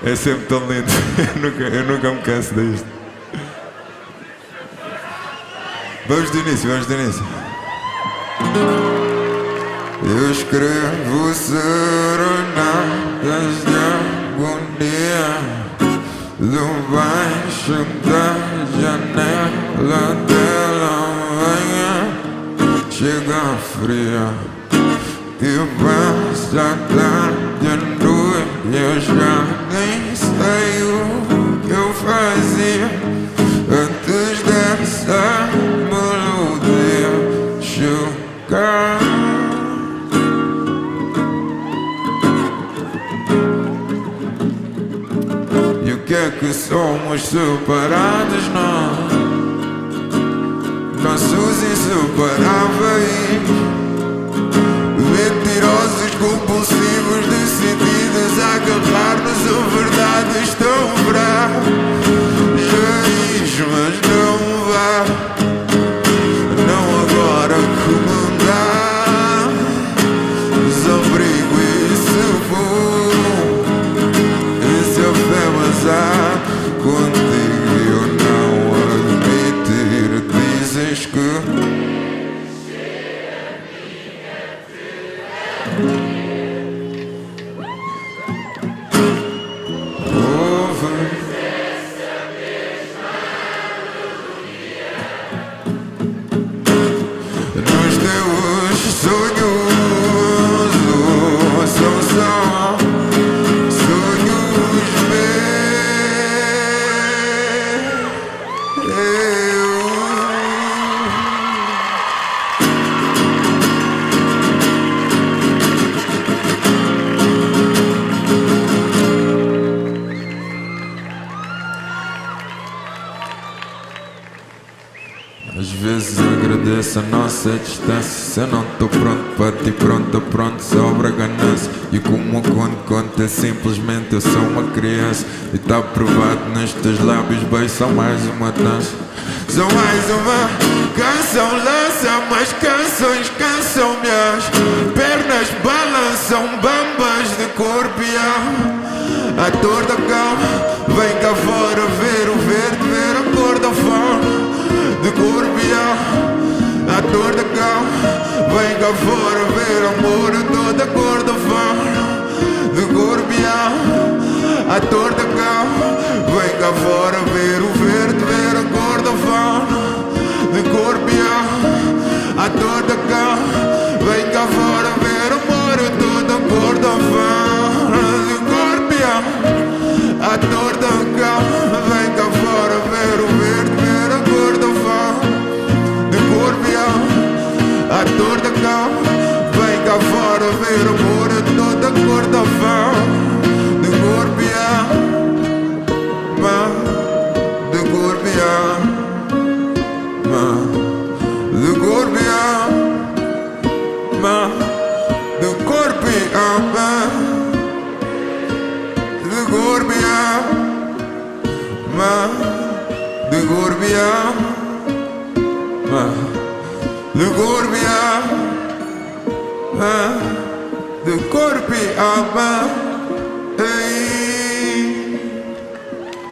É sempre tão lindo. Eu nunca me canso disto. Vamos do início, vamos do início. Eu escrevo serenadas de agonia debaixo da janela dela. Manhã chega fria e passa a tarde, a noite. Eu já nem sei o que eu fazia antes dessa melodia chegar. E o que é que somos separados nós, nossos inseparáveis, mentirosos, compulsivos, decididos a agarrar-nos a verdades tão frágeis. Mas não vá, não agora que me dá desabrigo. E se for, e se a fé bazar contigo eu não admitir, dizes que nos teus sonhos são só sonhos meus. Às vezes agradeço a nossa distância. Se eu não tô pronto para ti, pronto, sobra ganância. E como conta, simplesmente eu sou uma criança. E tá provado nestes lábios, bem, são mais uma dança. São mais uma canção, lança mais canções, cansam-me as pernas, balançam bambas de corpo e alma. Ator da calma, vem cá fora ver o verde, ver a cor da forma de corpo e alma. A dor da calma, vem cá fora ver amor, toda a cor da forma de corpo e alma. A dor da calma, vem cá fora ver o verde, ver a cor da forma de corpo e alma. A dor da calma, vem cá fora ver amor, toda a cor da forma de corpo e alma. A dor da calma, vem cá fora ver o verde, ver a cor da forma de corpo e alma. A dor da calma, vem cá fora ver amor, toda a cor da forma de corpo e alma. De corpo e alma. De corpo e alma. De corpo e alma. De corpo e alma. De corpo e alma. De corpo e alma. De corpo e alma.